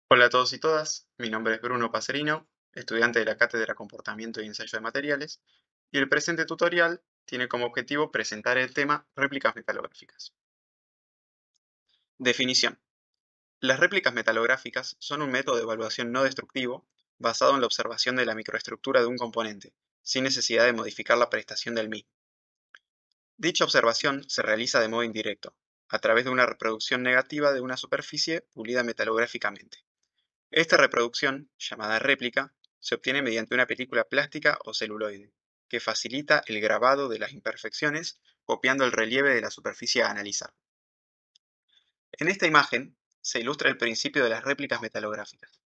Hola a todos y todas, mi nombre es Bruno Pacerino, estudiante de la Cátedra Comportamiento y Ensayo de Materiales, y el presente tutorial tiene como objetivo presentar el tema réplicas metalográficas. Definición. Las réplicas metalográficas son un método de evaluación no destructivo basado en la observación de la microestructura de un componente, sin necesidad de modificar la prestación del mismo. Dicha observación se realiza de modo indirecto, a través de una reproducción negativa de una superficie pulida metalográficamente. Esta reproducción, llamada réplica, se obtiene mediante una película plástica o celuloide, que facilita el grabado de las imperfecciones copiando el relieve de la superficie a analizar. En esta imagen se ilustra el principio de las réplicas metalográficas.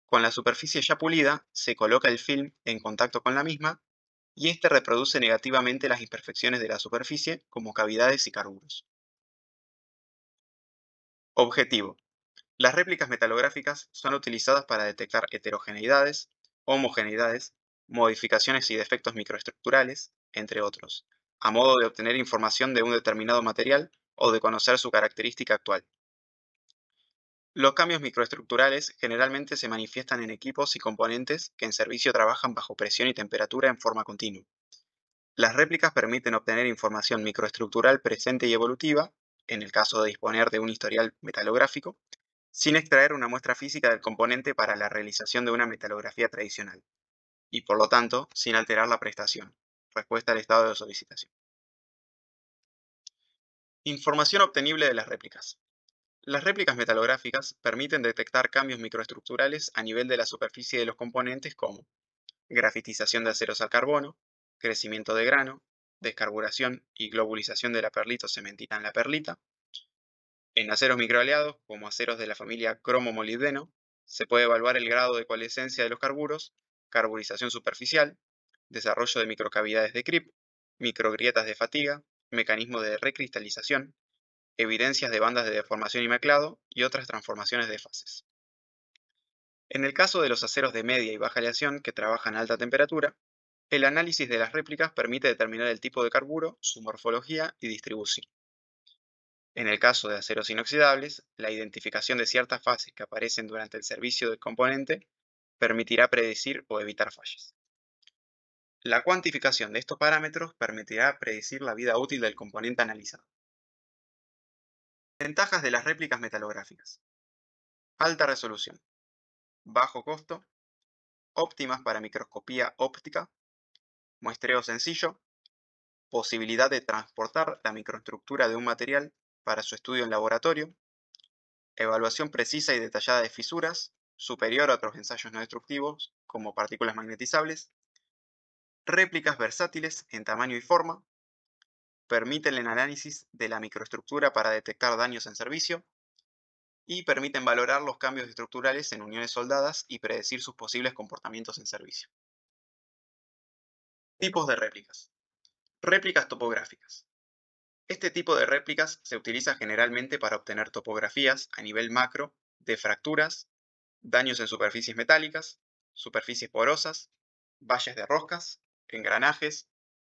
Con la superficie ya pulida, se coloca el film en contacto con la misma y éste reproduce negativamente las imperfecciones de la superficie como cavidades y carburos. Objetivo. Las réplicas metalográficas son utilizadas para detectar heterogeneidades, homogeneidades, modificaciones y defectos microestructurales, entre otros, a modo de obtener información de un determinado material o de conocer su característica actual. Los cambios microestructurales generalmente se manifiestan en equipos y componentes que en servicio trabajan bajo presión y temperatura en forma continua. Las réplicas permiten obtener información microestructural presente y evolutiva, en el caso de disponer de un historial metalográfico, sin extraer una muestra física del componente para la realización de una metalografía tradicional, y por lo tanto, sin alterar la prestación. Respuesta al estado de solicitación. Información obtenible de las réplicas. Las réplicas metalográficas permiten detectar cambios microestructurales a nivel de la superficie de los componentes como grafitización de aceros al carbono, crecimiento de grano, descarburación y globulización de la perlita o cementina en la perlita. En aceros microaleados, como aceros de la familia cromo-molibdeno, se puede evaluar el grado de coalescencia de los carburos, carburización superficial, desarrollo de microcavidades de Crip, microgrietas de fatiga, mecanismo de recristalización, evidencias de bandas de deformación y mezclado y otras transformaciones de fases. En el caso de los aceros de media y baja aleación que trabajan a alta temperatura, el análisis de las réplicas permite determinar el tipo de carburo, su morfología y distribución. En el caso de aceros inoxidables, la identificación de ciertas fases que aparecen durante el servicio del componente permitirá predecir o evitar fallas. La cuantificación de estos parámetros permitirá predecir la vida útil del componente analizado. Ventajas de las réplicas metalográficas. Alta resolución, bajo costo, óptimas para microscopía óptica, muestreo sencillo, posibilidad de transportar la microestructura de un material para su estudio en laboratorio, evaluación precisa y detallada de fisuras, superior a otros ensayos no destructivos, como partículas magnetizables, réplicas versátiles en tamaño y forma, permiten el análisis de la microestructura para detectar daños en servicio, y permiten valorar los cambios estructurales en uniones soldadas y predecir sus posibles comportamientos en servicio. Tipos de réplicas. Réplicas topográficas. Este tipo de réplicas se utiliza generalmente para obtener topografías a nivel macro de fracturas, daños en superficies metálicas, superficies porosas, valles de roscas, engranajes,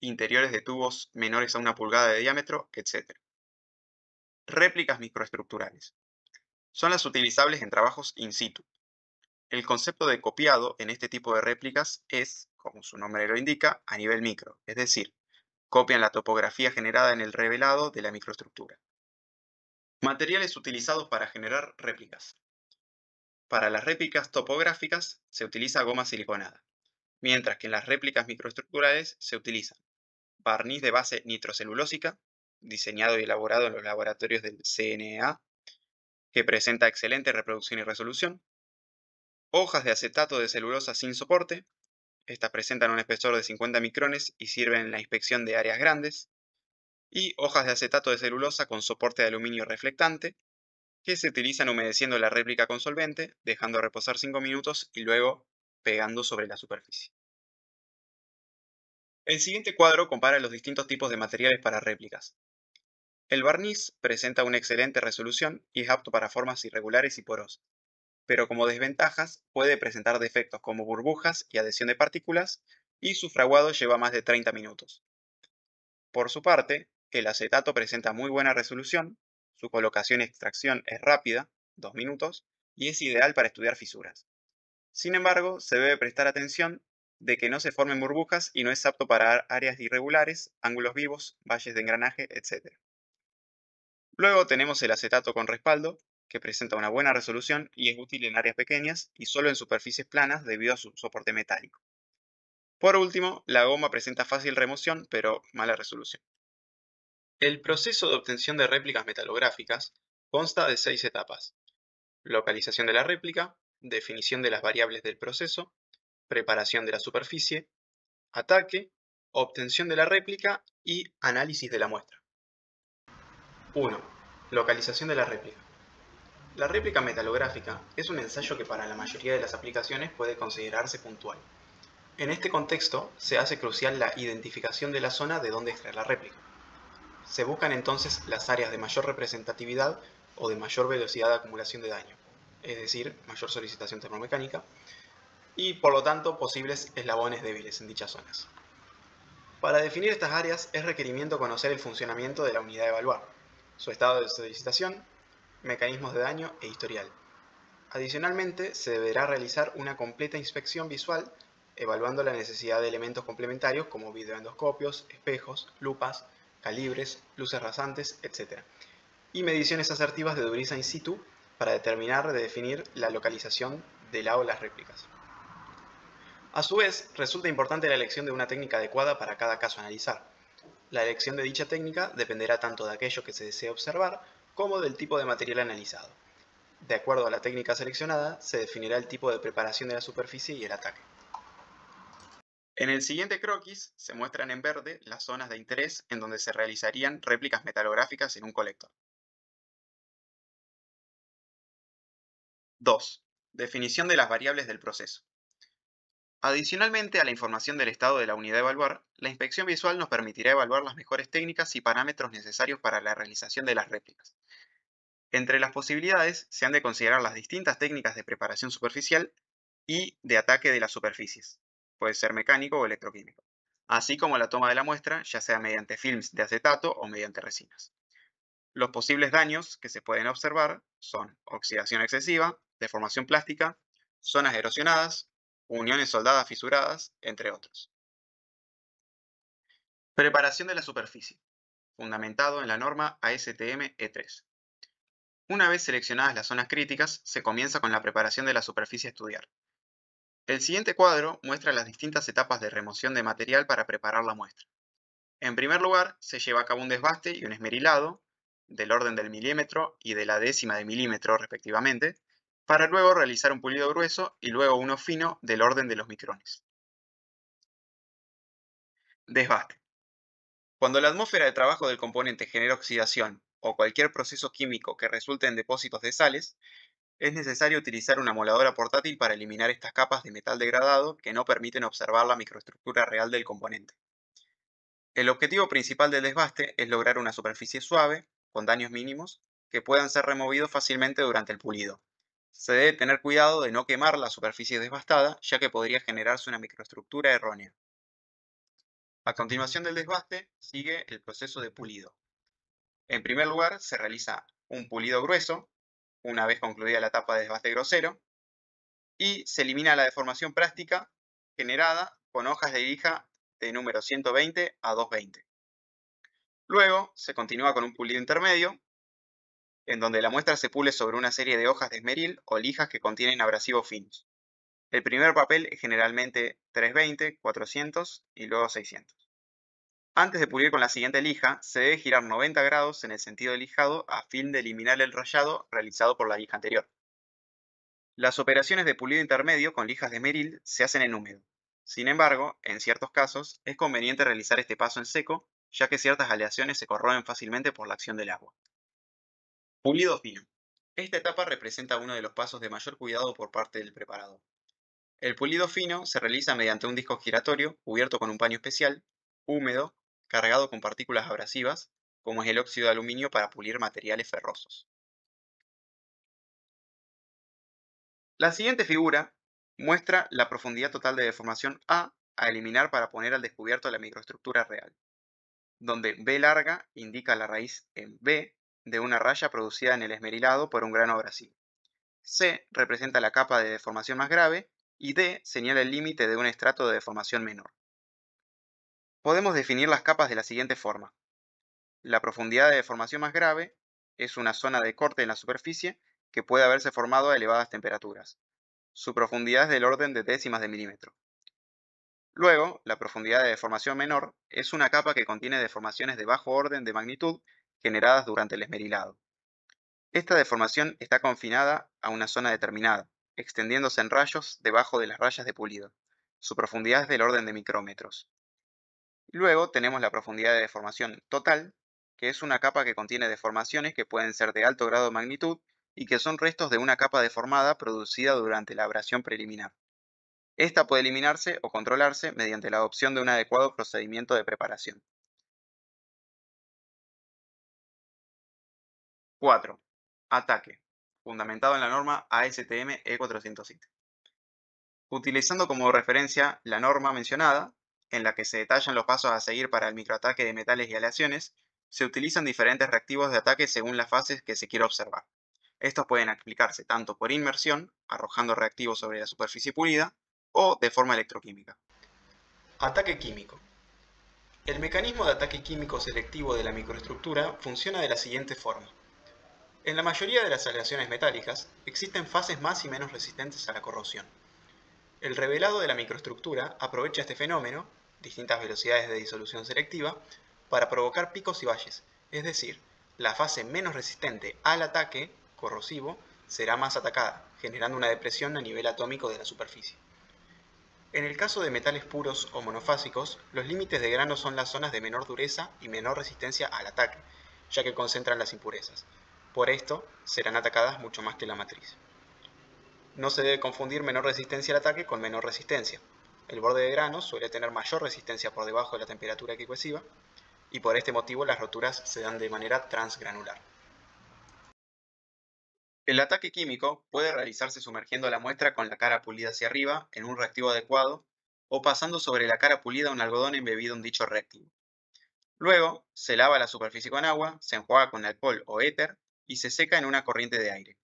interiores de tubos menores a 1 pulgada de diámetro, etc. Réplicas microestructurales. Son las utilizables en trabajos in situ. El concepto de copiado en este tipo de réplicas es, como su nombre lo indica, a nivel micro, es decir, copian la topografía generada en el revelado de la microestructura. Materiales utilizados para generar réplicas. Para las réplicas topográficas se utiliza goma siliconada, mientras que en las réplicas microestructurales se utiliza barniz de base nitrocelulósica, diseñado y elaborado en los laboratorios del CNA, que presenta excelente reproducción y resolución, hojas de acetato de celulosa sin soporte, estas presentan un espesor de 50 micrones y sirven en la inspección de áreas grandes, y hojas de acetato de celulosa con soporte de aluminio reflectante, que se utilizan humedeciendo la réplica con solvente, dejando reposar 5 minutos y luego pegando sobre la superficie. El siguiente cuadro compara los distintos tipos de materiales para réplicas. El barniz presenta una excelente resolución y es apto para formas irregulares y porosas, pero como desventajas puede presentar defectos como burbujas y adhesión de partículas, y su fraguado lleva más de 30 minutos. Por su parte, el acetato presenta muy buena resolución, su colocación y extracción es rápida, 2 minutos, y es ideal para estudiar fisuras. Sin embargo, se debe prestar atención de que no se formen burbujas y no es apto para áreas irregulares, ángulos vivos, valles de engranaje, etc. Luego tenemos el acetato con respaldo, que presenta una buena resolución y es útil en áreas pequeñas y solo en superficies planas debido a su soporte metálico. Por último, la goma presenta fácil remoción, pero mala resolución. El proceso de obtención de réplicas metalográficas consta de 6 etapas: localización de la réplica, definición de las variables del proceso, preparación de la superficie, ataque, obtención de la réplica y análisis de la muestra. 1. Localización de la réplica. La réplica metalográfica es un ensayo que para la mayoría de las aplicaciones puede considerarse puntual. En este contexto, se hace crucial la identificación de la zona de donde extraer la réplica. Se buscan entonces las áreas de mayor representatividad o de mayor velocidad de acumulación de daño, es decir, mayor solicitación termomecánica, y por lo tanto posibles eslabones débiles en dichas zonas. Para definir estas áreas es requerimiento conocer el funcionamiento de la unidad a evaluar, su estado de solicitación, mecanismos de daño e historial. Adicionalmente, se deberá realizar una completa inspección visual, evaluando la necesidad de elementos complementarios como videoendoscopios, espejos, lupas, calibres, luces rasantes, etc. Y mediciones asertivas de dureza in situ para definir la localización de la o las réplicas. A su vez, resulta importante la elección de una técnica adecuada para cada caso a analizar. La elección de dicha técnica dependerá tanto de aquello que se desea observar como del tipo de material analizado. De acuerdo a la técnica seleccionada, se definirá el tipo de preparación de la superficie y el ataque. En el siguiente croquis se muestran en verde las zonas de interés en donde se realizarían réplicas metalográficas en un colector. 2. Definición de las variables del proceso. Adicionalmente a la información del estado de la unidad a evaluar, la inspección visual nos permitirá evaluar las mejores técnicas y parámetros necesarios para la realización de las réplicas. Entre las posibilidades se han de considerar las distintas técnicas de preparación superficial y de ataque de las superficies, puede ser mecánico o electroquímico, así como la toma de la muestra, ya sea mediante films de acetato o mediante resinas. Los posibles daños que se pueden observar son oxidación excesiva, deformación plástica, zonas erosionadas, uniones soldadas fisuradas, entre otros. Preparación de la superficie, fundamentado en la norma ASTM E3. Una vez seleccionadas las zonas críticas, se comienza con la preparación de la superficie a estudiar. El siguiente cuadro muestra las distintas etapas de remoción de material para preparar la muestra. En primer lugar, se lleva a cabo un desbaste y un esmerilado, del orden del milímetro y de la décima de milímetro respectivamente, para luego realizar un pulido grueso y luego uno fino del orden de los micrones. Desbaste. Cuando la atmósfera de trabajo del componente genera oxidación o cualquier proceso químico que resulte en depósitos de sales, es necesario utilizar una moladora portátil para eliminar estas capas de metal degradado que no permiten observar la microestructura real del componente. El objetivo principal del desbaste es lograr una superficie suave, con daños mínimos, que puedan ser removidos fácilmente durante el pulido. Se debe tener cuidado de no quemar la superficie desbastada, ya que podría generarse una microestructura errónea. A continuación del desbaste, sigue el proceso de pulido. En primer lugar, se realiza un pulido grueso, una vez concluida la etapa de desbaste grosero, y se elimina la deformación plástica generada con hojas de lija de número 120 a 220. Luego se continúa con un pulido intermedio, en donde la muestra se pule sobre una serie de hojas de esmeril o lijas que contienen abrasivos finos. El primer papel es generalmente 320, 400 y luego 600. Antes de pulir con la siguiente lija, se debe girar 90 grados en el sentido del lijado a fin de eliminar el rayado realizado por la lija anterior. Las operaciones de pulido intermedio con lijas de esmeril se hacen en húmedo. Sin embargo, en ciertos casos, es conveniente realizar este paso en seco, ya que ciertas aleaciones se corroen fácilmente por la acción del agua. Pulido fino. Esta etapa representa uno de los pasos de mayor cuidado por parte del preparador. El pulido fino se realiza mediante un disco giratorio cubierto con un paño especial, húmedo, cargado con partículas abrasivas, como es el óxido de aluminio para pulir materiales ferrosos. La siguiente figura muestra la profundidad total de deformación a eliminar para poner al descubierto la microestructura real, donde B larga indica la raíz en B de una raya producida en el esmerilado por un grano abrasivo. C representa la capa de deformación más grave y D señala el límite de un estrato de deformación menor. Podemos definir las capas de la siguiente forma. La profundidad de deformación más grave es una zona de corte en la superficie que puede haberse formado a elevadas temperaturas. Su profundidad es del orden de décimas de milímetro. Luego, la profundidad de deformación menor es una capa que contiene deformaciones de bajo orden de magnitud generadas durante el esmerilado. Esta deformación está confinada a una zona determinada, extendiéndose en rayos debajo de las rayas de pulido. Su profundidad es del orden de micrómetros. Luego tenemos la profundidad de deformación total, que es una capa que contiene deformaciones que pueden ser de alto grado de magnitud y que son restos de una capa deformada producida durante la abrasión preliminar. Esta puede eliminarse o controlarse mediante la adopción de un adecuado procedimiento de preparación. 4. Ataque, fundamentado en la norma ASTM E407. Utilizando como referencia la norma mencionada, en la que se detallan los pasos a seguir para el microataque de metales y aleaciones, se utilizan diferentes reactivos de ataque según las fases que se quiera observar. Estos pueden aplicarse tanto por inmersión, arrojando reactivos sobre la superficie pulida, o de forma electroquímica. Ataque químico. El mecanismo de ataque químico selectivo de la microestructura funciona de la siguiente forma. En la mayoría de las aleaciones metálicas existen fases más y menos resistentes a la corrosión. El revelado de la microestructura aprovecha este fenómeno, distintas velocidades de disolución selectiva, para provocar picos y valles, es decir, la fase menos resistente al ataque corrosivo será más atacada, generando una depresión a nivel atómico de la superficie. En el caso de metales puros o monofásicos, los límites de grano son las zonas de menor dureza y menor resistencia al ataque, ya que concentran las impurezas. Por esto, serán atacadas mucho más que la matriz. No se debe confundir menor resistencia al ataque con menor resistencia. El borde de grano suele tener mayor resistencia por debajo de la temperatura equicohesiva y por este motivo las roturas se dan de manera transgranular. El ataque químico puede realizarse sumergiendo la muestra con la cara pulida hacia arriba en un reactivo adecuado o pasando sobre la cara pulida un algodón embebido en dicho reactivo. Luego, se lava la superficie con agua, se enjuaga con alcohol o éter y se seca en una corriente de aire.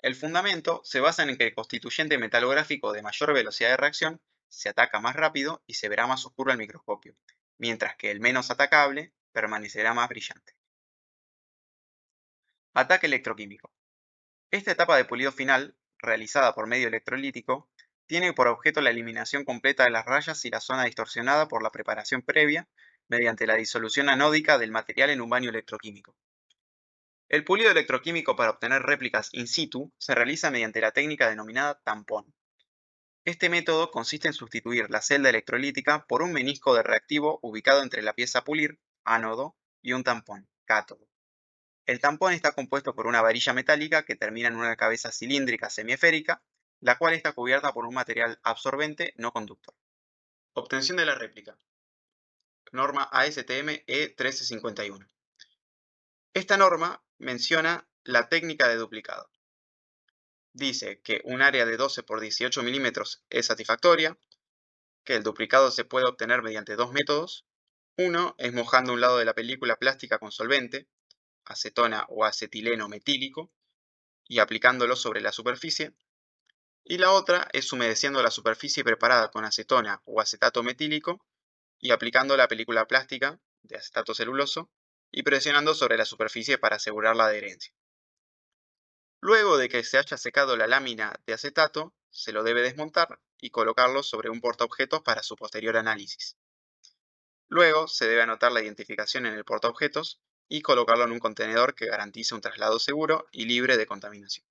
El fundamento se basa en que el constituyente metalográfico de mayor velocidad de reacción se ataca más rápido y se verá más oscuro al microscopio, mientras que el menos atacable permanecerá más brillante. Ataque electroquímico. Esta etapa de pulido final, realizada por medio electrolítico, tiene por objeto la eliminación completa de las rayas y la zona distorsionada por la preparación previa mediante la disolución anódica del material en un baño electroquímico. El pulido electroquímico para obtener réplicas in situ se realiza mediante la técnica denominada tampón. Este método consiste en sustituir la celda electrolítica por un menisco de reactivo ubicado entre la pieza a pulir, ánodo, y un tampón, cátodo. El tampón está compuesto por una varilla metálica que termina en una cabeza cilíndrica semiesférica, la cual está cubierta por un material absorbente no conductor. Obtención de la réplica. Norma ASTM E1351. Esta norma menciona la técnica de duplicado. Dice que un área de 12 por 18 milímetros es satisfactoria, que el duplicado se puede obtener mediante dos métodos. Uno es mojando un lado de la película plástica con solvente, acetona o acetileno metílico, y aplicándolo sobre la superficie. Y la otra es humedeciendo la superficie preparada con acetona o acetato metílico y aplicando la película plástica de acetato celuloso y presionando sobre la superficie para asegurar la adherencia. Luego de que se haya secado la lámina de acetato, se lo debe desmontar y colocarlo sobre un portaobjetos para su posterior análisis. Luego se debe anotar la identificación en el portaobjetos y colocarlo en un contenedor que garantice un traslado seguro y libre de contaminación.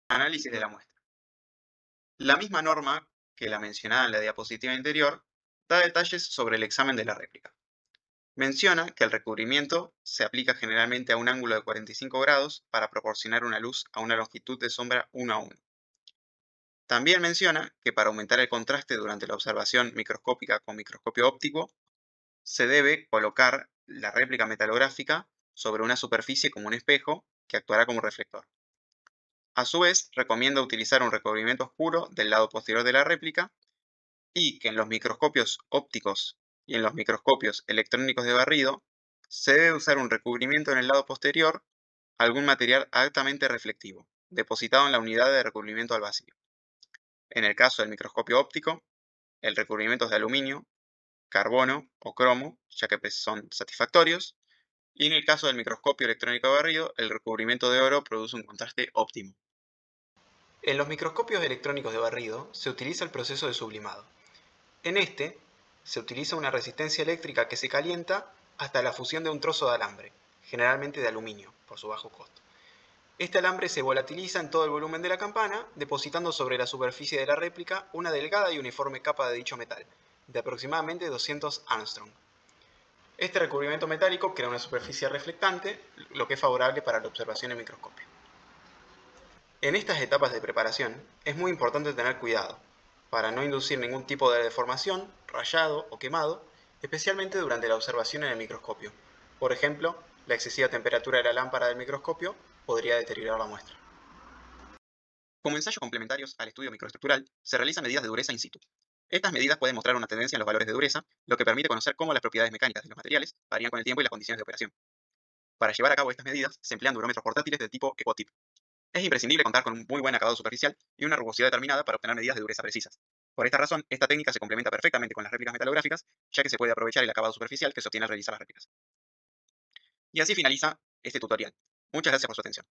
Análisis de la muestra. La misma norma que la mencionada en la diapositiva anterior da detalles sobre el examen de la réplica. Menciona que el recubrimiento se aplica generalmente a un ángulo de 45 grados para proporcionar una luz a una longitud de sombra 1 a 1. También menciona que para aumentar el contraste durante la observación microscópica con microscopio óptico, se debe colocar la réplica metalográfica sobre una superficie como un espejo que actuará como reflector. A su vez, recomienda utilizar un recubrimiento oscuro del lado posterior de la réplica y que en los microscopios ópticos y en los microscopios electrónicos de barrido se debe usar un recubrimiento en el lado posterior, algún material altamente reflectivo, depositado en la unidad de recubrimiento al vacío. En el caso del microscopio óptico, el recubrimiento es de aluminio, carbono o cromo, ya que pues, son satisfactorios, y en el caso del microscopio electrónico de barrido, el recubrimiento de oro produce un contraste óptimo. En los microscopios electrónicos de barrido se utiliza el proceso de sublimado. En este, se utiliza una resistencia eléctrica que se calienta hasta la fusión de un trozo de alambre, generalmente de aluminio, por su bajo costo. Este alambre se volatiliza en todo el volumen de la campana, depositando sobre la superficie de la réplica una delgada y uniforme capa de dicho metal, de aproximadamente 200 Armstrong. Este recubrimiento metálico crea una superficie reflectante, lo que es favorable para la observación en microscopio. En estas etapas de preparación es muy importante tener cuidado para no inducir ningún tipo de deformación, rayado o quemado, especialmente durante la observación en el microscopio. Por ejemplo, la excesiva temperatura de la lámpara del microscopio podría deteriorar la muestra. Como ensayos complementarios al estudio microestructural, se realizan medidas de dureza in situ. Estas medidas pueden mostrar una tendencia en los valores de dureza, lo que permite conocer cómo las propiedades mecánicas de los materiales varían con el tiempo y las condiciones de operación. Para llevar a cabo estas medidas, se emplean durómetros portátiles del tipo EPOTIP. Es imprescindible contar con un muy buen acabado superficial y una rugosidad determinada para obtener medidas de dureza precisas. Por esta razón, esta técnica se complementa perfectamente con las réplicas metalográficas, ya que se puede aprovechar el acabado superficial que se obtiene al realizar las réplicas. Y así finaliza este tutorial. Muchas gracias por su atención.